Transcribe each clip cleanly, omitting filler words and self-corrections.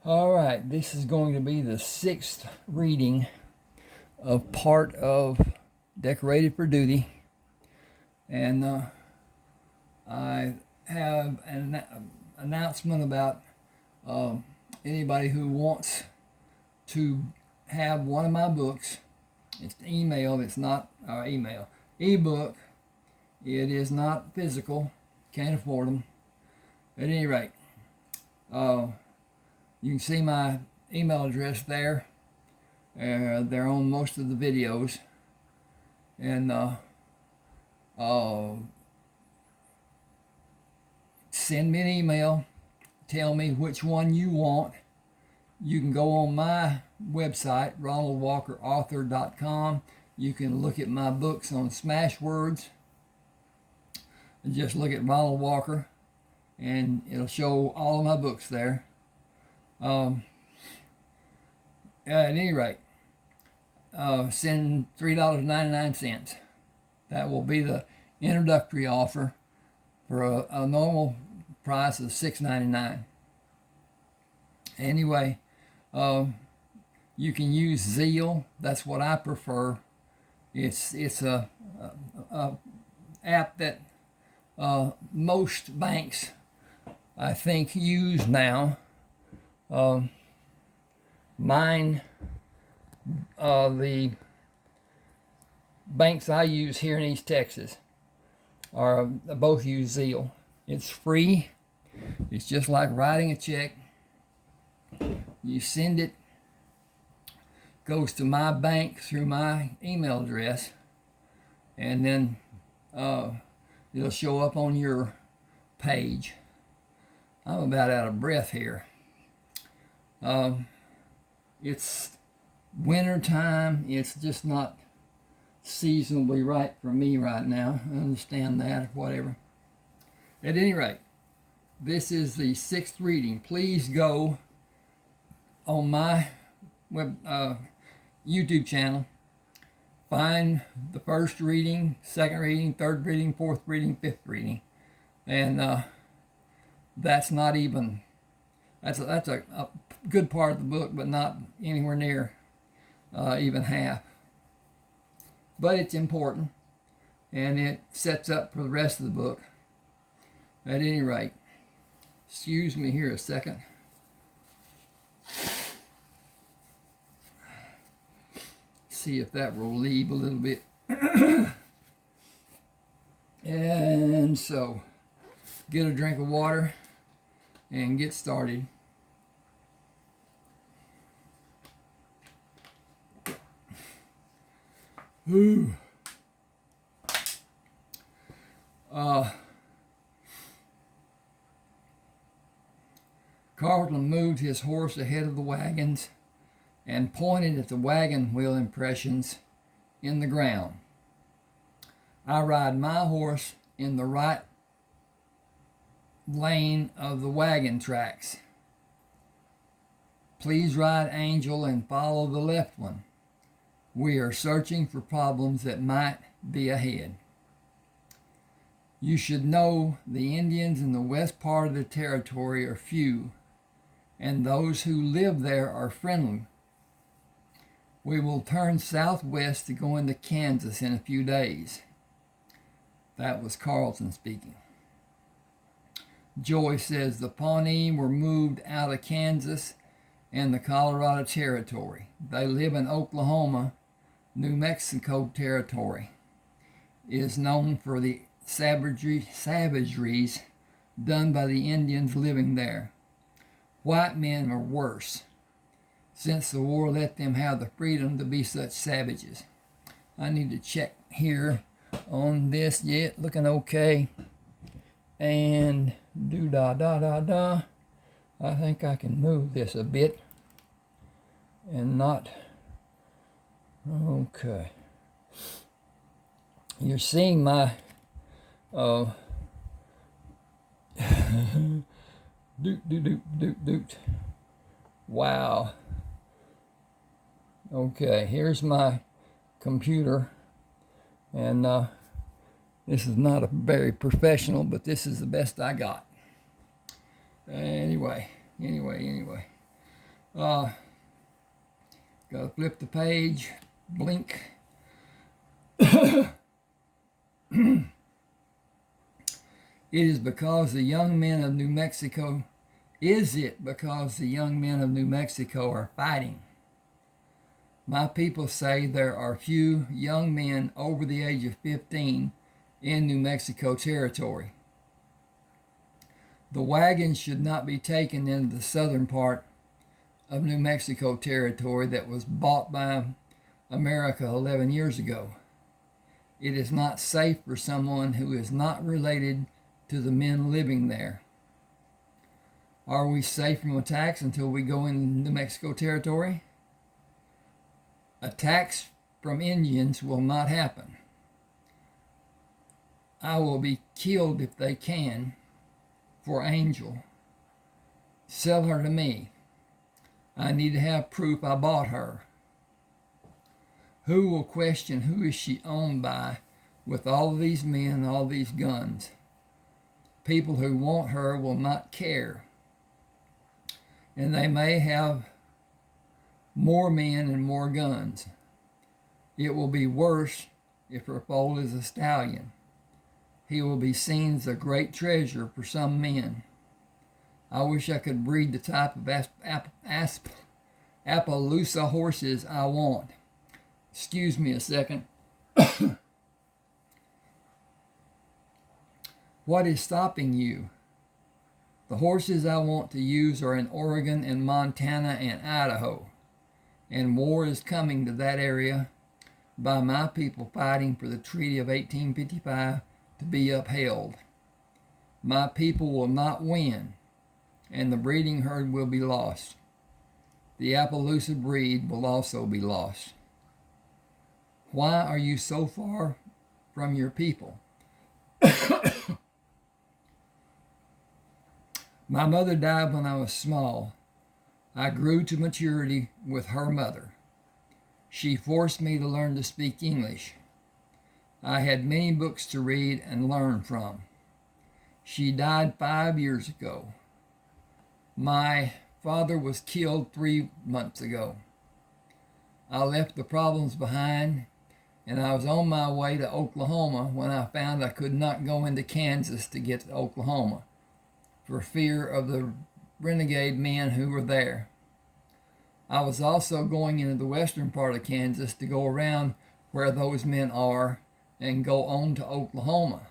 All right, this is going to be the sixth reading of part of Decorated for Duty, and I have an announcement about anybody who wants to have one of my books. It's email, it's not email. Ebook, it is not physical, can't afford them. At any rate, you can see my email address there. They're on most of the videos. And send me an email. Tell me which one you want. You can go on my website, ronaldwalkerauthor.com. You can look at my books on Smashwords. Just look at Ronald Walker, and it'll show all of my books there. At any rate, send $3.99. That will be the introductory offer for a normal price of $6.99. Anyway, you can use Zeal. That's what I prefer. It's a app that most banks, I think, use now. The banks I use here in East Texas both use Zeal. It's free. It's just like writing a check. You send it, goes to my bank through my email address, and then it'll show up on your page. I'm about out of breath here. It's winter time. It's just not seasonably right for me right now. I understand that, or whatever. At any rate, this is the sixth reading. Please go on my YouTube channel. Find the first reading, second reading, third reading, fourth reading, fifth reading, and that's not even. That's a good part of the book, but not anywhere near even half. But it's important, and it sets up for the rest of the book. At any rate, excuse me here a second. See if that will leave a little bit. And so, get a drink of water and get started. Ooh. Carlton moved his horse ahead of the wagons and pointed at the wagon wheel impressions in the ground. I ride my horse in the right lane of the wagon tracks. Please ride Angel and follow the left one. We are searching for problems that might be ahead. You should know the Indians in the west part of the territory are few, and those who live there are friendly. We will turn southwest to go into Kansas in a few days. That was Carlton speaking. Joy says the Pawnee were moved out of Kansas and the Colorado Territory. They live in Oklahoma. New Mexico Territory is known for the savageries done by the Indians living there. White men are worse, since the war let them have the freedom to be such savages. I need to check here on this. Yeah, looking okay. And I think I can move this a bit and not. Okay. You're seeing my doot. Wow. Okay, here's my computer, and this is not a very professional, but this is the best I got. Anyway. Gotta flip the page, blink. It is because the young men of New Mexico, is it because the young men of New Mexico are fighting? My people say there are few young men over the age of 15 in New Mexico territory. The wagons should not be taken into the southern part of New Mexico territory that was bought by America 11 years ago. It is not safe for someone who is not related to the men living there. Are we safe from attacks until we go into New Mexico territory? Attacks from Indians will not happen. I will be killed if they can for Angel. Sell her to me. I need to have proof I bought her. Who will question who is she owned by with all of these men and all these guns? People who want her will not care. And they may have more men and more guns. It will be worse if her foal is a stallion. He will be seen as a great treasure for some men. I wish I could breed the type of Appaloosa horses I want. Excuse me a second. What is stopping you? The horses I want to use are in Oregon and Montana and Idaho, and war is coming to that area by my people fighting for the Treaty of 1855 to be upheld. My people will not win, and the breeding herd will be lost. The Appaloosa breed will also be lost. Why are you so far from your people? My mother died when I was small. I grew to maturity with her mother. She forced me to learn to speak English. I had many books to read and learn from. She died 5 years ago. My father was killed 3 months ago. I left the problems behind, and I was on my way to Oklahoma when I found I could not go into Kansas to get to Oklahoma for fear of the renegade men who were there. I was also going into the western part of Kansas to go around where those men are and go on to Oklahoma.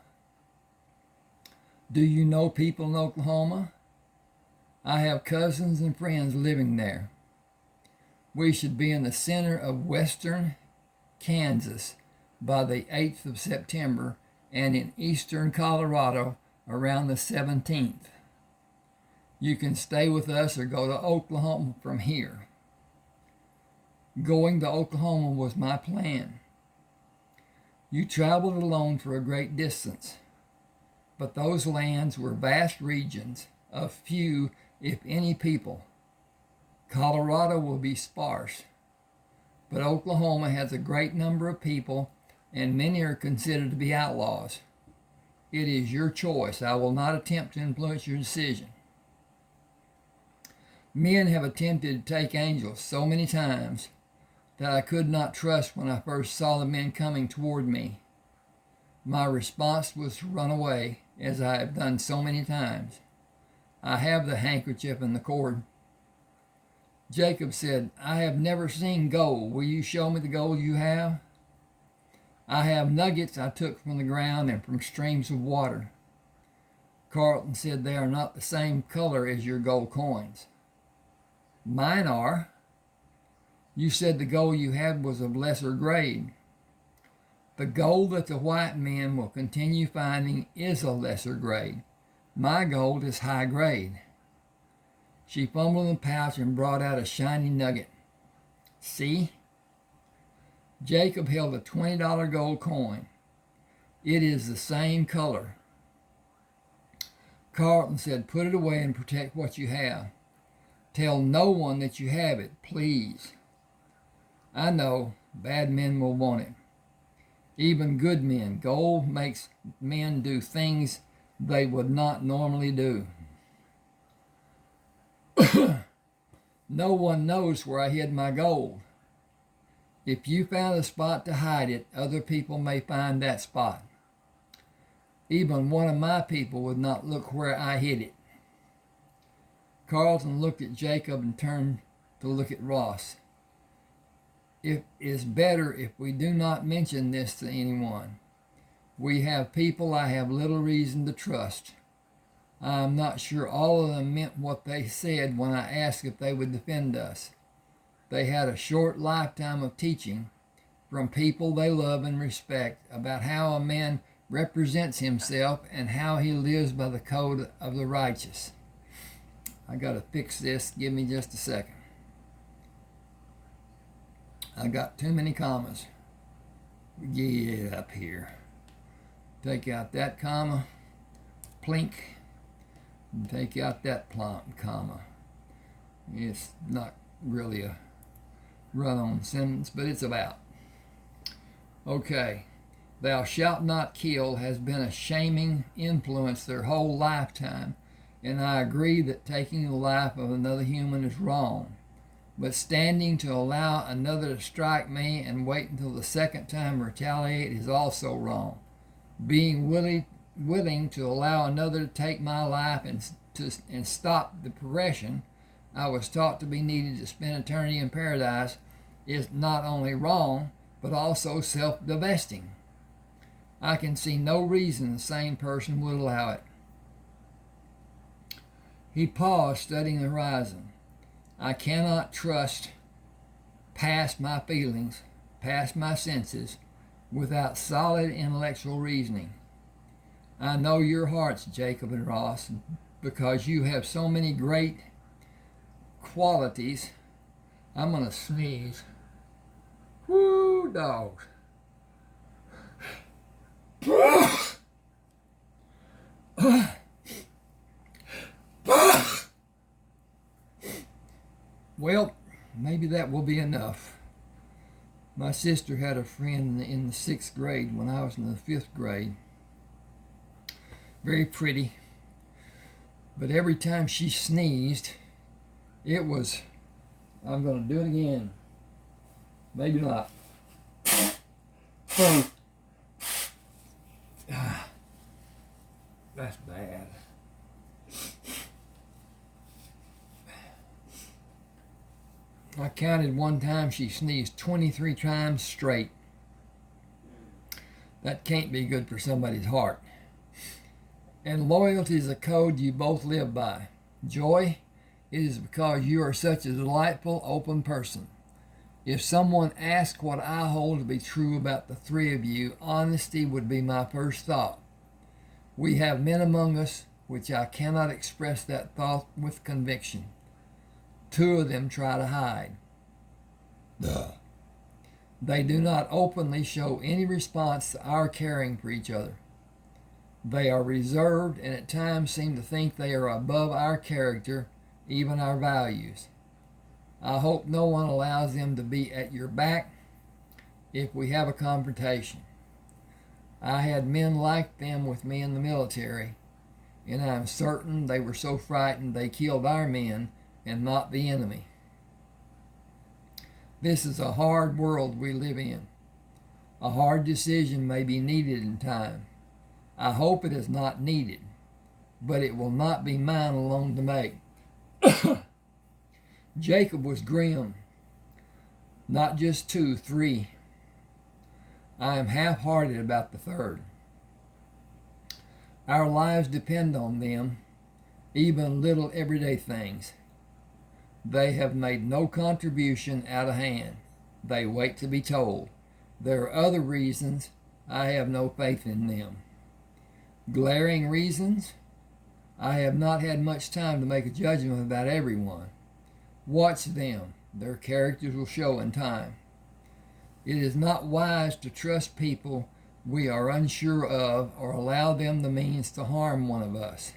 Do you know people in Oklahoma? I have cousins and friends living there. We should be in the center of western Kansas by the 8th of September and in eastern Colorado around the 17th. You can stay with us or go to Oklahoma from here. Going to Oklahoma was my plan. You traveled alone for a great distance, but those lands were vast regions of few, if any, people. Colorado will be sparse, but Oklahoma has a great number of people, and many are considered to be outlaws. It is your choice. I will not attempt to influence your decision. Men have attempted to take Angel so many times that I could not trust when I first saw the men coming toward me. My response was to run away, as I have done so many times. I have the handkerchief and the cord. Jacob said, I have never seen gold. Will you show me the gold you have? I have nuggets I took from the ground and from streams of water. Carlton said, they are not the same color as your gold coins. Mine are. You said the gold you had was of lesser grade. The gold that the white men will continue finding is a lesser grade. My gold is high grade. She fumbled in the pouch and brought out a shiny nugget. See? Jacob held a $20 gold coin. It is the same color. Carlton said, put it away and protect what you have. Tell no one that you have it, please. I know, bad men will want it. Even good men. Gold makes men do things they would not normally do. No one knows where I hid my gold. If you found a spot to hide it, other people may find that spot. Even one of my people would not look where I hid it. Carlton looked at Jacob and turned to look at Ross. It is better if we do not mention this to anyone. We have people I have little reason to trust. I am not sure all of them meant what they said when I asked if they would defend us. They had a short lifetime of teaching from people they love and respect about how a man represents himself and how he lives by the code of the righteous. I got to fix this. Give me just a second. I got too many commas. Get up here. Take out that comma. Plink. And take out that comma. It's not really a run-on sentence, but it's about. Okay. Thou shalt not kill has been a shaming influence their whole lifetime, and I agree that taking the life of another human is wrong. But standing to allow another to strike me and wait until the second time to retaliate is also wrong. Being willing to allow another to take my life and stop the progression I was taught to be needed to spend eternity in paradise is not only wrong, but also self-divesting. I can see no reason the sane person would allow it. He paused, studying the horizon. I cannot trust past my feelings, past my senses, without solid intellectual reasoning. I know your hearts, Jacob and Ross, because you have so many great qualities. I'm going to sneeze. Whoo, dogs. Well, maybe that will be enough. My sister had a friend in the 6th grade when I was in the 5th grade. Very pretty. But every time she sneezed, it was, I'm going to do it again. Maybe not. That's bad. I counted one time she sneezed 23 times straight. That can't be good for somebody's heart. And loyalty is a code you both live by. Joy, it is because you are such a delightful, open person. If someone asked what I hold to be true about the three of you, honesty would be my first thought. We have men among us which I cannot express that thought with conviction. 2 of them try to hide. They do not openly show any response to our caring for each other. They are reserved and at times seem to think they are above our character, even our values. I hope no one allows them to be at your back if we have a confrontation. I had men like them with me in the military, and I am certain they were so frightened they killed our men and not the enemy. This is a hard world we live in. A hard decision may be needed in time. I hope it is not needed, but it will not be mine alone to make. Jacob was grim. Not just 2, 3. I am half-hearted about the 3rd. Our lives depend on them, even little everyday things. They have made no contribution out of hand. They wait to be told. There are other reasons. I have no faith in them. Glaring reasons? I have not had much time to make a judgment about everyone. Watch them. Their characters will show in time. It is not wise to trust people we are unsure of or allow them the means to harm one of us.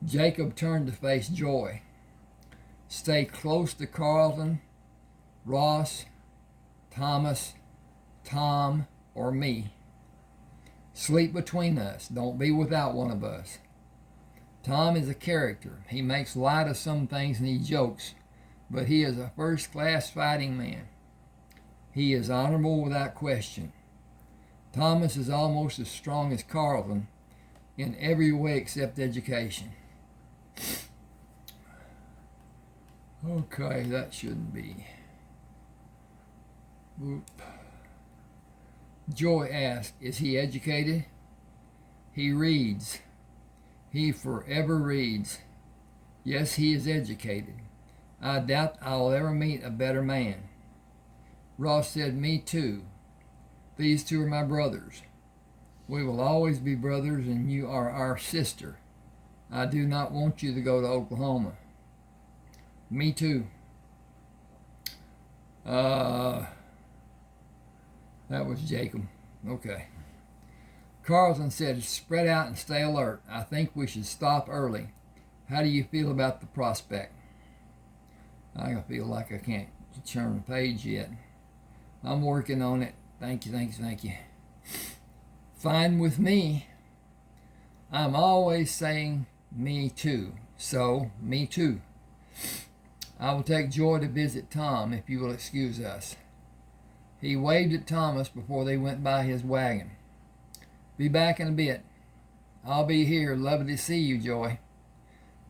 Jacob turned to face Joy. Stay close to Carlton, Ross, Thomas, Tom, or me. Sleep between us. Don't be without one of us. Tom is a character. He makes light of some things and he jokes, but he is a first-class fighting man. He is honorable without question. Thomas is almost as strong as Carlton in every way except education. Okay, that shouldn't be. Whoop. Joy asked, is he educated? He reads. He forever reads. Yes, he is educated. I doubt I'll ever meet a better man. Ross said, me too. These two are my brothers. We will always be brothers, and you are our sister. I do not want you to go to Oklahoma. Me too. That was Jacob. Okay. Carlton said, spread out and stay alert. I think we should stop early. How do you feel about the prospect? I feel like I can't turn the page yet. I'm working on it. Thank you. Fine with me. I'm always saying me too. So, me too. I will take Joy to visit Tom if you will excuse us. He waved at Thomas before they went by his wagon. Be back in a bit. I'll be here. Lovely to see you, Joy.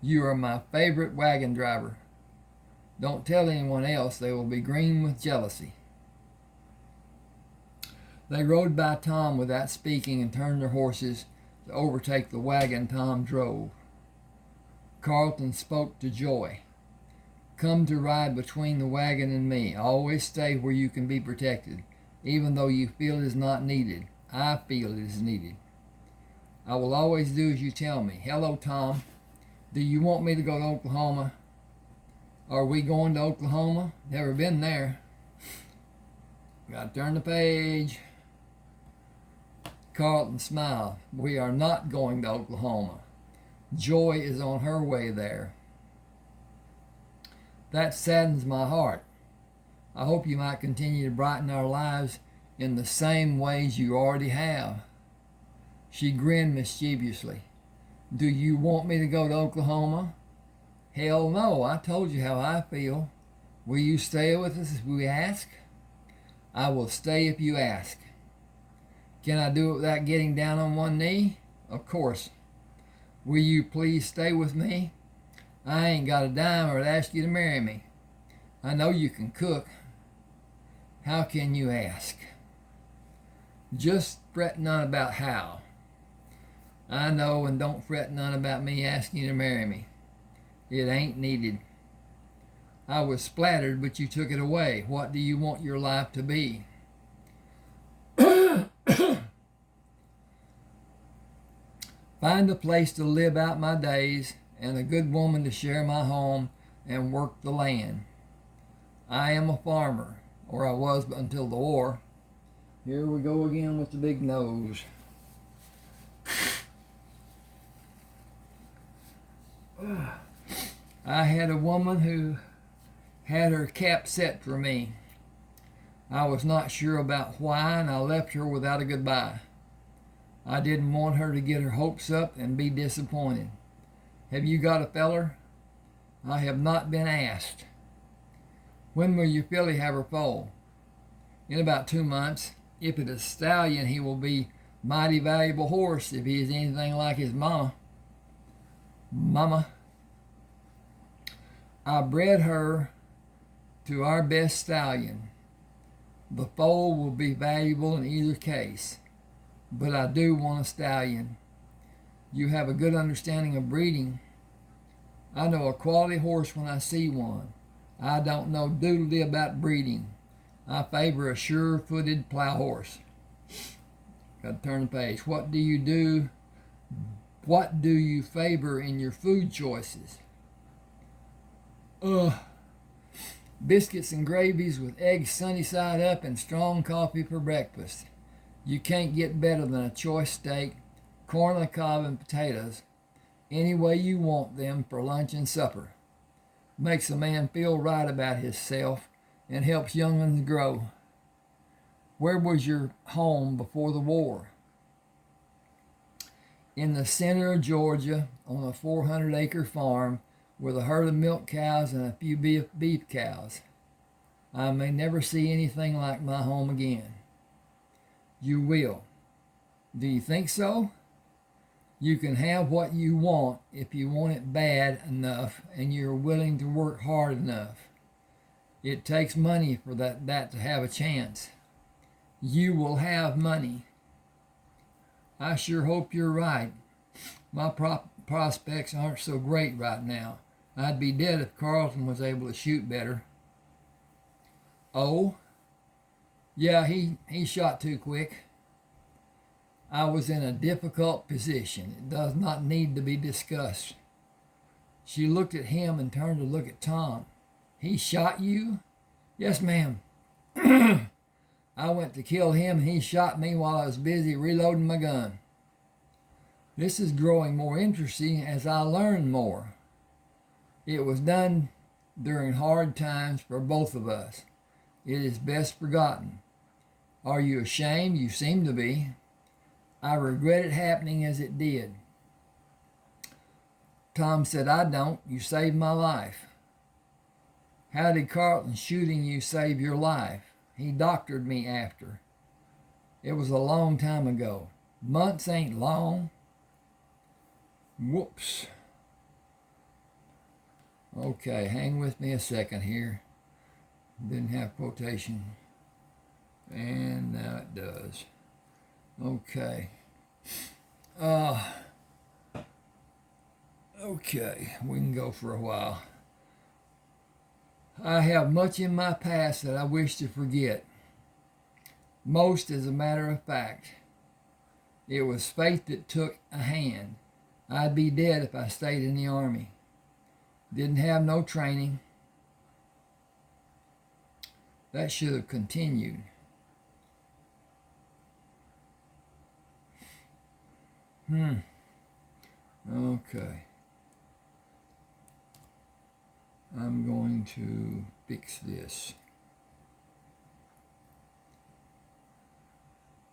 You are my favorite wagon driver. Don't tell anyone else. They will be green with jealousy. They rode by Tom without speaking and turned their horses to overtake the wagon Tom drove. Carlton spoke to Joy. Come to ride between the wagon and me. Always stay where you can be protected, even though you feel it is not needed. I feel it is needed. I will always do as you tell me. Hello, Tom. Do you want me to go to Oklahoma? Are we going to Oklahoma? Never been there. Got to turn the page. Carlton smiled. We are not going to Oklahoma. Joy is on her way there. That saddens my heart. I hope you might continue to brighten our lives in the same ways you already have. She grinned mischievously. Do you want me to go to Oklahoma? Hell no, I told you how I feel. Will you stay with us if we ask? I will stay if you ask. Can I do it without getting down on one knee? Of course. Will you please stay with me? I ain't got a dime or to ask you to marry me. I know you can cook. How can you ask? Just fret none about how. I know, and don't fret none about me asking you to marry me. It ain't needed. I was splattered, but you took it away. What do you want your life to be? Find a place to live out my days and a good woman to share my home and work the land. I am a farmer, or I was until the war. Here we go again with the big nose. I had a woman who had her cap set for me. I was not sure about why, and I left her without a goodbye. I didn't want her to get her hopes up and be disappointed. Have you got a feller? I have not been asked. When will your filly have her foal? In about 2 months. If it is a stallion, he will be mighty valuable horse if he is anything like his mama. I bred her to our best stallion. The foal will be valuable in either case, but I do want a stallion. You have a good understanding of breeding. I know a quality horse when I see one. I don't know doodly about breeding. I favor a sure-footed plow horse. Got to turn the page. What do you do? What do you favor in your food choices? Biscuits and gravies with eggs sunny side up and strong coffee for breakfast. You can't get better than a choice steak, corn on the cob, and potatoes any way you want them for lunch and supper. Makes a man feel right about himself and helps young'uns grow. Where was your home before the war? In the center of Georgia on a 400-acre farm with a herd of milk cows and a few beef cows. I may never see anything like my home again. You will. Do you think so? You can have what you want if you want it bad enough and you're willing to work hard enough. It takes money for that to have a chance. You will have money. I sure hope you're right. My prospects aren't so great right now. I'd be dead if Carlton was able to shoot better. Oh? Yeah, he shot too quick. I was in a difficult position. It does not need to be discussed. She looked at him and turned to look at Tom. He shot you? Yes, ma'am. I went to kill him and he shot me while I was busy reloading my gun. This is growing more interesting as I learn more. It was done during hard times for both of us. It is best forgotten. Are you ashamed? You seem to be. I regret it happening as it did. Tom said, I don't. You saved my life. How did Carlton shooting you save your life? He doctored me after. It was a long time ago. Months ain't long. Whoops. Okay, hang with me a second here. Didn't have quotation. And now it does. Okay. Okay, we can go for a while. I have much in my past that I wish to forget. Most as a matter of fact. It was fate that took a hand. I'd be dead if I stayed in the Army. Didn't have no training. That should have continued. Okay. I'm going to fix this.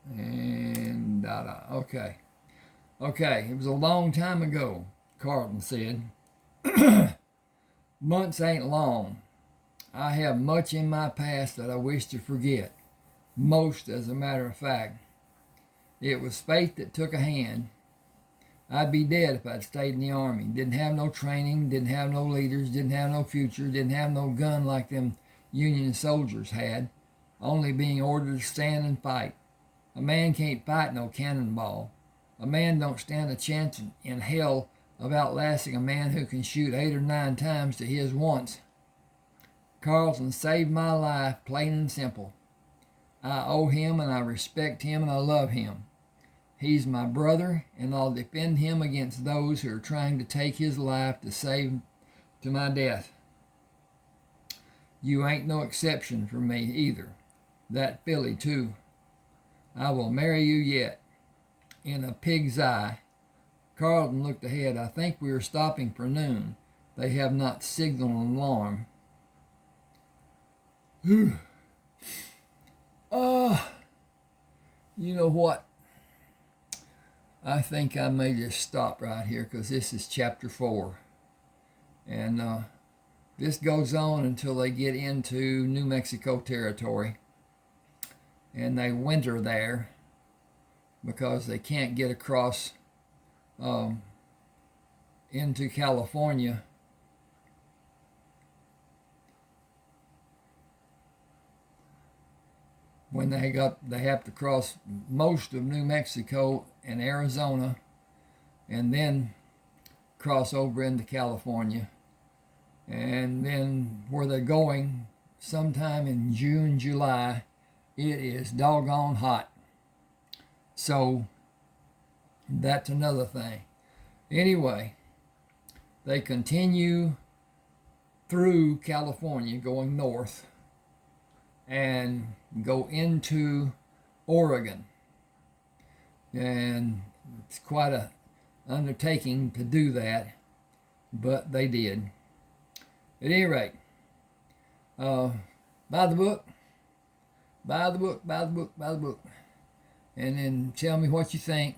And okay. Okay, it was a long time ago, Carlton said. Months ain't long. I have much in my past that I wish to forget. Most, as a matter of fact. It was fate that took a hand. I'd be dead if I'd stayed in the Army. Didn't have no training, didn't have no leaders, didn't have no future, didn't have no gun like them Union soldiers had, only being ordered to stand and fight. A man can't fight no cannonball. A man don't stand a chance in hell of outlasting a man who can shoot 8 or 9 times to his once. Carlton saved my life, plain and simple. I owe him and I respect him and I love him. He's my brother, and I'll defend him against those who are trying to take his life to save to my death. You ain't no exception for me either. That filly, too. I will marry you yet. In a pig's eye. Carlton looked ahead. I think we are stopping for noon. They have not signaled an alarm. You know what? I think I may just stop right here because this is chapter 4. And this goes on until they get into New Mexico territory. And they winter there because they can't get across into California. When they have to cross most of New Mexico and Arizona and then cross over into California. And then where they're going sometime in June, July, it is doggone hot. So that's another thing. Anyway, they continue through California going north and go into Oregon. And it's quite an undertaking to do that, but they did. At any rate, buy the book, buy the book, buy the book, buy the book, and then tell me what you think.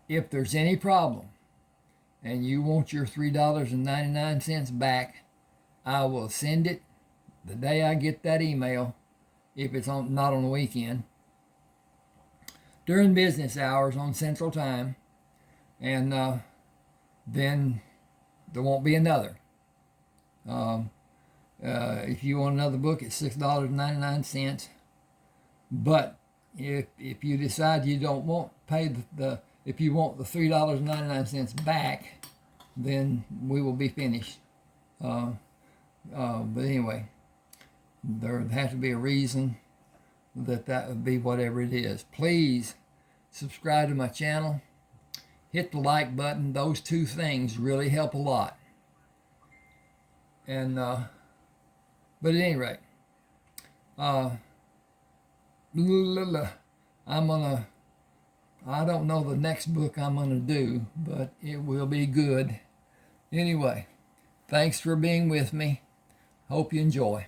If there's any problem, and you want your $3.99 back, I will send it the day I get that email, if it's not on the weekend, during business hours on Central Time, and then there won't be another. If you want another book, it's $6.99. But if you decide you don't want pay if you want the $3.99 back, then we will be finished. But anyway, there has to be a reason that would be whatever it is. Please subscribe to my channel. Hit the like button. Those two things really help a lot. And but at any rate, I don't know the next book I'm gonna do, but it will be good. Anyway, thanks for being with me. Hope you enjoy.